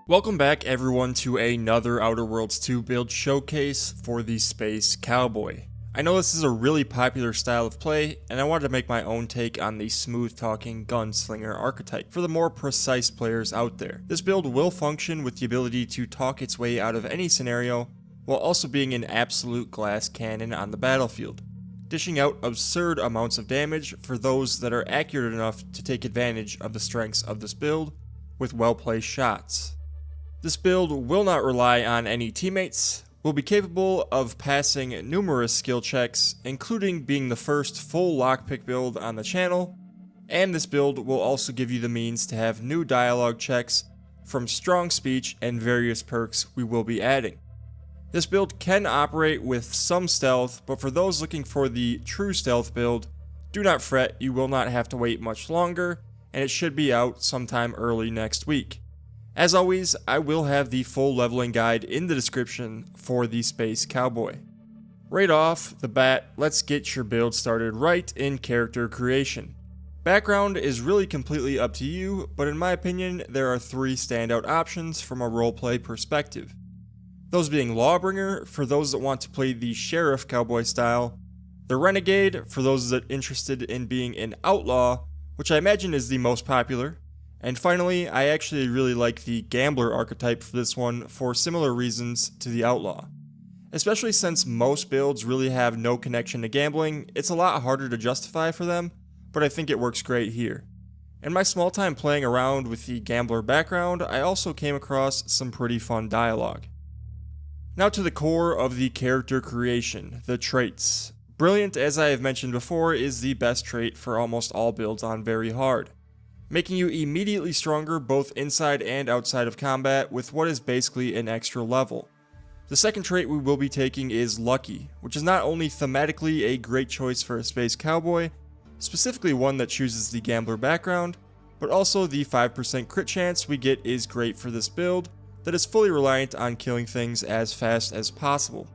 Welcome back everyone to another Outer Worlds 2 build showcase for the Space Cowboy. I know this is a really popular style of play, and I wanted to make my own take on the smooth-talking Gunslinger archetype for the more precise players out there. This build will function with the ability to talk its way out of any scenario, while also being an absolute glass cannon on the battlefield, dishing out absurd amounts of damage for those that are accurate enough to take advantage of the strengths of this build with well-placed shots. This build will not rely on any teammates, will be capable of passing numerous skill checks, including being the first full lockpick build on the channel, and this build will also give you the means to have new dialogue checks from strong speech and various perks we will be adding. This build can operate with some stealth, but for those looking for the true stealth build, do not fret, you will not have to wait much longer, and it should be out sometime early next week. As always, I will have the full leveling guide in the description for the Space Cowboy. Right off the bat, let's get your build started right in character creation. Background is really completely up to you, but in my opinion, there are three standout options from a roleplay perspective. Those being Lawbringer, for those that want to play the Sheriff Cowboy style, the Renegade, for those that are interested in being an Outlaw, which I imagine is the most popular, and finally, I actually really like the Gambler archetype for this one for similar reasons to the Outlaw. Especially since most builds really have no connection to gambling, it's a lot harder to justify for them, but I think it works great here. In my small time playing around with the Gambler background, I also came across some pretty fun dialogue. Now to the core of the character creation, the traits. Brilliant, as I have mentioned before, is the best trait for almost all builds on Very Hard, making you immediately stronger both inside and outside of combat with what is basically an extra level. The second trait we will be taking is Lucky, which is not only thematically a great choice for a Space Cowboy, specifically one that chooses the Gambler background, but also the 5% crit chance we get is great for this build that is fully reliant on killing things as fast as possible.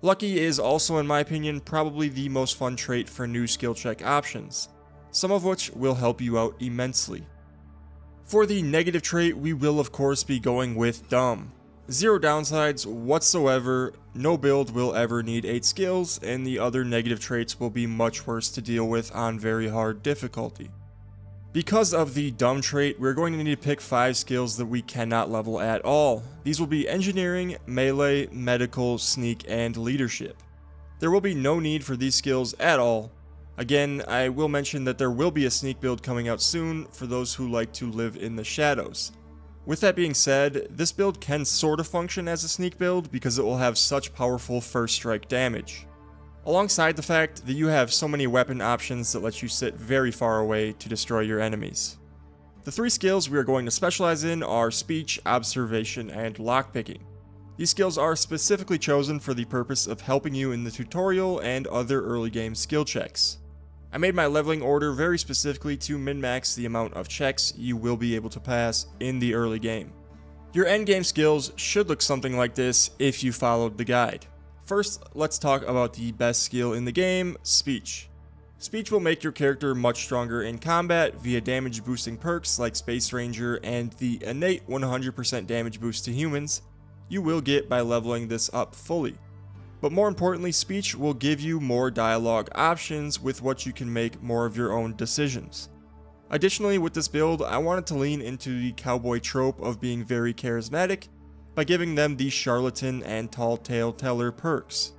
Lucky is also, in my opinion, probably the most fun trait for new skill check options, some of which will help you out immensely. For the negative trait, we will of course be going with Dumb. Zero downsides whatsoever, no build will ever need 8 skills, and the other negative traits will be much worse to deal with on Very Hard difficulty. Because of the Dumb trait, we're going to need to pick 5 skills that we cannot level at all. These will be Engineering, Melee, Medical, Sneak, and Leadership. There will be no need for these skills at all. Again, I will mention that there will be a sneak build coming out soon for those who like to live in the shadows. With that being said, this build can sort of function as a sneak build because it will have such powerful first strike damage, alongside the fact that you have so many weapon options that let you sit very far away to destroy your enemies. The 3 skills we are going to specialize in are Speech, Observation, and Lockpicking. These skills are specifically chosen for the purpose of helping you in the tutorial and other early game skill checks. I made my leveling order very specifically to min-max the amount of checks you will be able to pass in the early game. Your endgame skills should look something like this if you followed the guide. First, let's talk about the best skill in the game, Speech. Speech will make your character much stronger in combat via damage boosting perks like Space Ranger and the innate 100% damage boost to humans you will get by leveling this up fully. But more importantly, Speech will give you more dialogue options with what you can make more of your own decisions. Additionally, with this build, I wanted to lean into the cowboy trope of being very charismatic by giving them the Charlatan and Tall Tale Teller perks.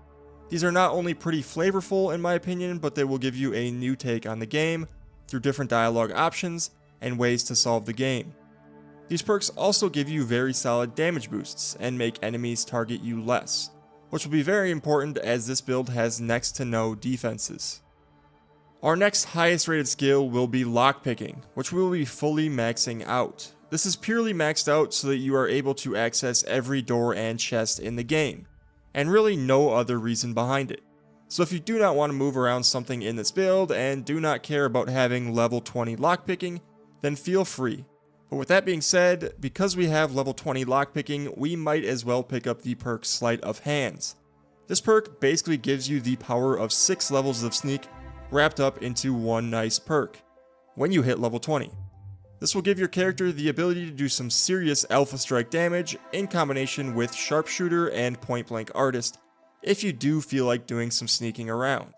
These are not only pretty flavorful in my opinion, but they will give you a new take on the game through different dialogue options and ways to solve the game. These perks also give you very solid damage boosts and make enemies target you less, which will be very important as this build has next to no defenses. Our next highest rated skill will be Lockpicking, which we will be fully maxing out. This is purely maxed out so that you are able to access every door and chest in the game, and really no other reason behind it. So if you do not want to move around something in this build and do not care about having level 20 lockpicking, then feel free. But with that being said, because we have level 20 lockpicking, we might as well pick up the perk Sleight of Hands. This perk basically gives you the power of 6 levels of sneak wrapped up into one nice perk when you hit level 20. This will give your character the ability to do some serious alpha strike damage in combination with sharpshooter and point blank artist if you do feel like doing some sneaking around.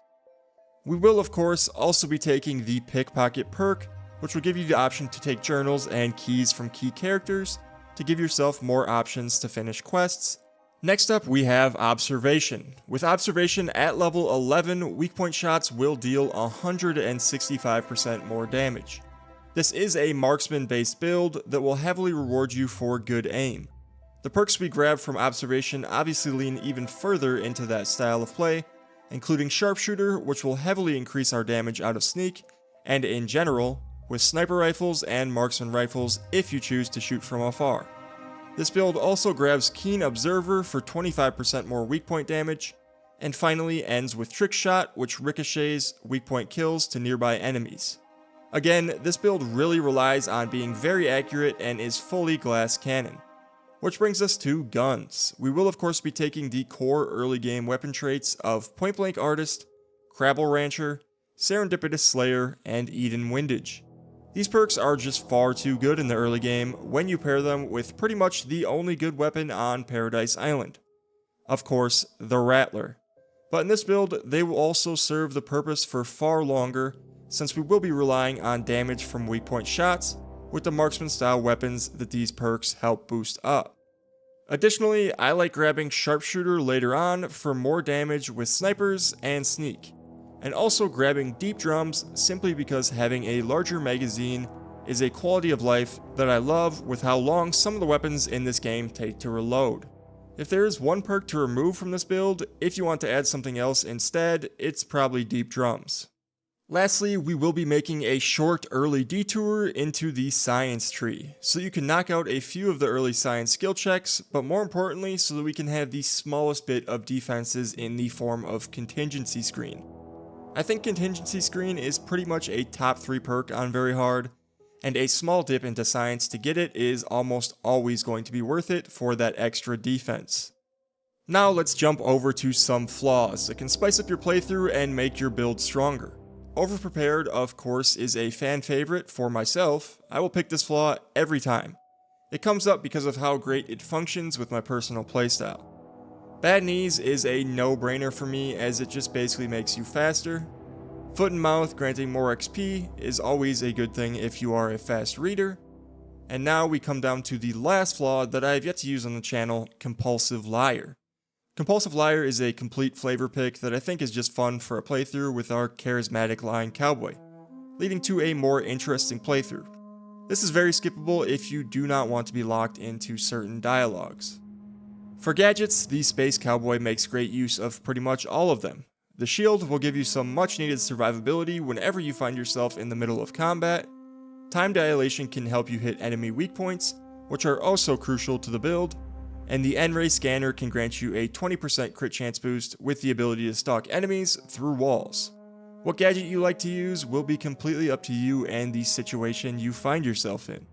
We will of course also be taking the pickpocket perk, which will give you the option to take journals and keys from key characters to give yourself more options to finish quests. Next up we have Observation. With Observation at level 11, weak point shots will deal 165% more damage. This is a marksman based build that will heavily reward you for good aim. The perks we grab from Observation obviously lean even further into that style of play, including Sharpshooter, which will heavily increase our damage out of sneak, and in general, with sniper rifles and marksman rifles if you choose to shoot from afar. This build also grabs Keen Observer for 25% more weak point damage, and finally ends with Trick Shot, which ricochets weak point kills to nearby enemies. Again, this build really relies on being very accurate and is fully glass cannon. Which brings us to guns. We will of course be taking the core early game weapon traits of Point Blank Artist, Crabble Rancher, Serendipitous Slayer, and Eden Windage. These perks are just far too good in the early game when you pair them with pretty much the only good weapon on Paradise Island. Of course, the Rattler. But in this build, they will also serve the purpose for far longer, since we will be relying on damage from weak point shots with the marksman style weapons that these perks help boost up. Additionally, I like grabbing Sharpshooter later on for more damage with snipers and sneak, and also grabbing Deep Drums simply because having a larger magazine is a quality of life that I love with how long some of the weapons in this game take to reload. If there is one perk to remove from this build, if you want to add something else instead, it's probably Deep Drums. Lastly, we will be making a short early detour into the science tree, so you can knock out a few of the early science skill checks, but more importantly so that we can have the smallest bit of defenses in the form of Contingency Screen. I think Contingency Screen is pretty much a top 3 perk on Very Hard, and a small dip into science to get it is almost always going to be worth it for that extra defense. Now let's jump over to some flaws that can spice up your playthrough and make your build stronger. Overprepared, of course, is a fan favorite for myself. I will pick this flaw every time. It comes up because of how great it functions with my personal playstyle. Bad Knees is a no-brainer for me as it just basically makes you faster. Foot and Mouth granting more XP is always a good thing if you are a fast reader. And now we come down to the last flaw that I have yet to use on the channel, Compulsive Liar. Compulsive Liar is a complete flavor pick that I think is just fun for a playthrough with our charismatic lying cowboy, leading to a more interesting playthrough. This is very skippable if you do not want to be locked into certain dialogues. For gadgets, the Space Cowboy makes great use of pretty much all of them. The shield will give you some much needed survivability whenever you find yourself in the middle of combat. Time dilation can help you hit enemy weak points, which are also crucial to the build. And the N-Ray scanner can grant you a 20% crit chance boost with the ability to stalk enemies through walls. What gadget you like to use will be completely up to you and the situation you find yourself in.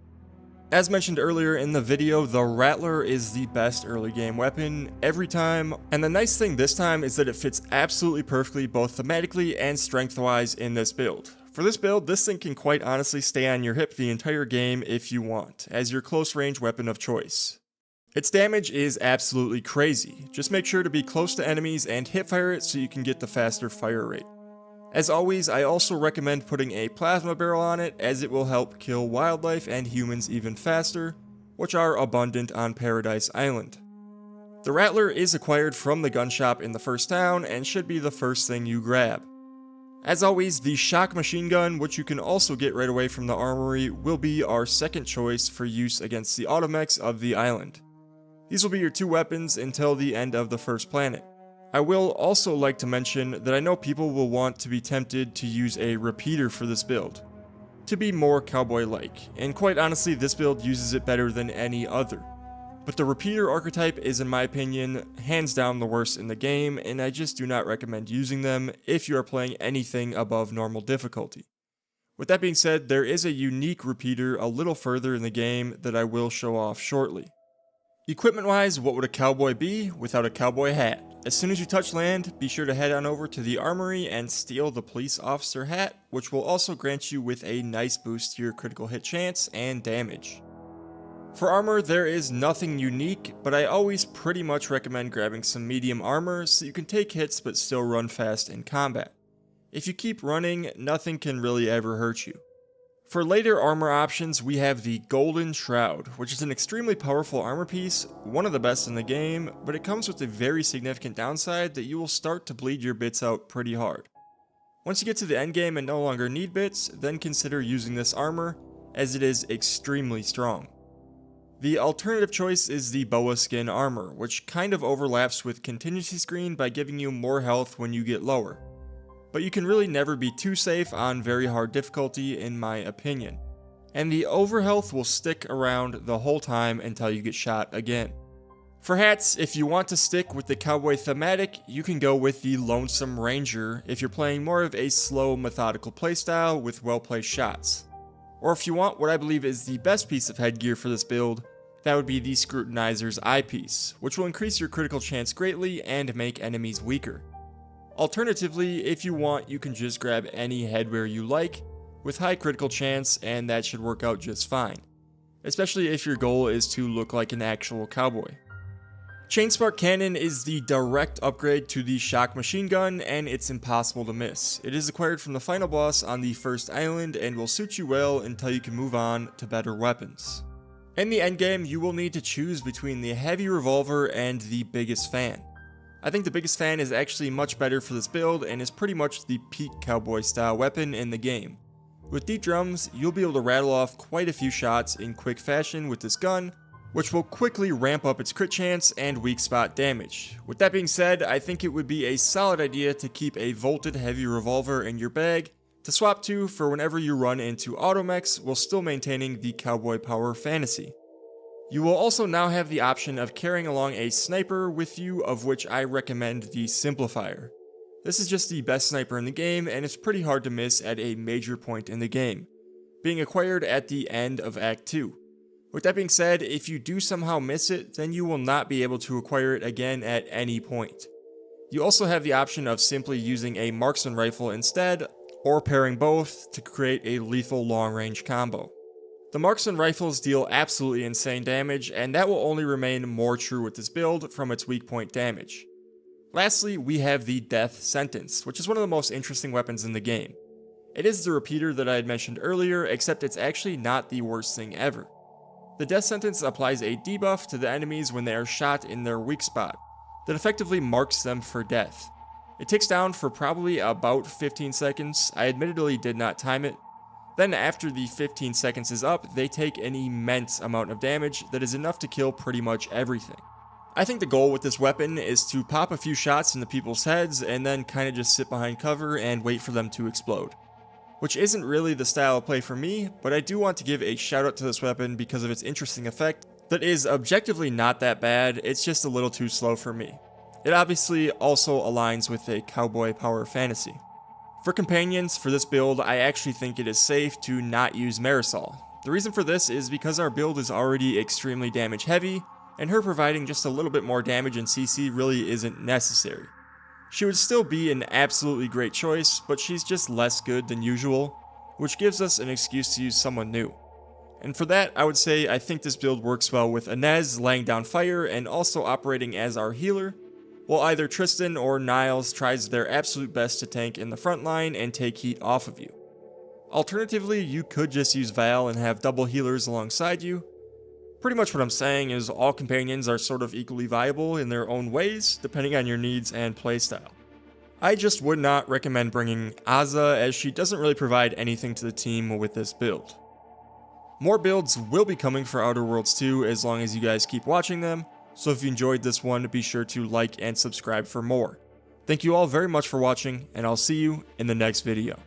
As mentioned earlier in the video, the Rattler is the best early game weapon every time, and the nice thing this time is that it fits absolutely perfectly both thematically and strength-wise in this build. For this build, this thing can quite honestly stay on your hip the entire game if you want, as your close range weapon of choice. Its damage is absolutely crazy. Just make sure to be close to enemies and hipfire it so you can get the faster fire rate. As always, I also recommend putting a plasma barrel on it as it will help kill wildlife and humans even faster, which are abundant on Paradise Island. The Rattler is acquired from the gun shop in the first town and should be the first thing you grab. As always, the shock machine gun, which you can also get right away from the armory, will be our second choice for use against the automechs of the island. These will be your 2 weapons until the end of the first planet. I will also like to mention that I know people will want to be tempted to use a repeater for this build, to be more cowboy-like, and quite honestly this build uses it better than any other. But the repeater archetype is, in my opinion, hands down the worst in the game, and I just do not recommend using them if you are playing anything above normal difficulty. With that being said, there is a unique repeater a little further in the game that I will show off shortly. Equipment wise, what would a cowboy be without a cowboy hat? As soon as you touch land, be sure to head on over to the armory and steal the police officer hat, which will also grant you with a nice boost to your critical hit chance and damage. For armor, there is nothing unique, but I always pretty much recommend grabbing some medium armor so you can take hits but still run fast in combat. If you keep running, nothing can really ever hurt you. For later armor options, we have the Golden Shroud, which is an extremely powerful armor piece, one of the best in the game, but it comes with a very significant downside that you will start to bleed your bits out pretty hard. Once you get to the endgame and no longer need bits, then consider using this armor, as it is extremely strong. The alternative choice is the Boa Skin armor, which kind of overlaps with Contingency Screen by giving you more health when you get lower. But you can really never be too safe on very hard difficulty in my opinion. And the overhealth will stick around the whole time until you get shot again. For hats, if you want to stick with the cowboy thematic, you can go with the Lonesome Ranger if you're playing more of a slow, methodical playstyle with well-placed shots. Or if you want what I believe is the best piece of headgear for this build, that would be the Scrutinizer's eyepiece, which will increase your critical chance greatly and make enemies weaker. Alternatively, if you want, you can just grab any headwear you like, with high critical chance, and that should work out just fine. Especially if your goal is to look like an actual cowboy. Chainspark Cannon is the direct upgrade to the Shock Machine Gun, and it's impossible to miss. It is acquired from the final boss on the first island and will suit you well until you can move on to better weapons. In the endgame, you will need to choose between the heavy revolver and the biggest fan. I think the biggest fan is actually much better for this build and is pretty much the peak cowboy style weapon in the game. With deep drums, you'll be able to rattle off quite a few shots in quick fashion with this gun, which will quickly ramp up its crit chance and weak spot damage. With that being said, I think it would be a solid idea to keep a volted heavy revolver in your bag to swap to for whenever you run into automechs while still maintaining the cowboy power fantasy. You will also now have the option of carrying along a sniper with you, of which I recommend the Simplifier. This is just the best sniper in the game and it's pretty hard to miss at a major point in the game, being acquired at the end of Act 2. With that being said, if you do somehow miss it, then you will not be able to acquire it again at any point. You also have the option of simply using a marksman rifle instead, or pairing both to create a lethal long-range combo. The marksman rifles deal absolutely insane damage, and that will only remain more true with this build from its weak point damage. Lastly, we have the Death Sentence, which is one of the most interesting weapons in the game. It is the repeater that I had mentioned earlier, except it's actually not the worst thing ever. The Death Sentence applies a debuff to the enemies when they are shot in their weak spot, that effectively marks them for death. It ticks down for probably about 15 seconds, I admittedly did not time it. Then after the 15 seconds is up, they take an immense amount of damage that is enough to kill pretty much everything. I think the goal with this weapon is to pop a few shots into people's heads and then kinda just sit behind cover and wait for them to explode. Which isn't really the style of play for me, but I do want to give a shout out to this weapon because of its interesting effect that is objectively not that bad, it's just a little too slow for me. It obviously also aligns with a cowboy power fantasy. For companions, for this build, I actually think it is safe to not use Marisol. The reason for this is because our build is already extremely damage heavy, and her providing just a little bit more damage in CC really isn't necessary. She would still be an absolutely great choice, but she's just less good than usual, which gives us an excuse to use someone new. And for that, I would say I think this build works well with Inez laying down fire and also operating as our healer, while either Tristan or Niles tries their absolute best to tank in the front line and take heat off of you. Alternatively, you could just use Val and have double healers alongside you. Pretty much what I'm saying is all companions are sort of equally viable in their own ways, depending on your needs and playstyle. I just would not recommend bringing Azza, as she doesn't really provide anything to the team with this build. More builds will be coming for Outer Worlds 2 as long as you guys keep watching them, so if you enjoyed this one, be sure to like and subscribe for more. Thank you all very much for watching, and I'll see you in the next video.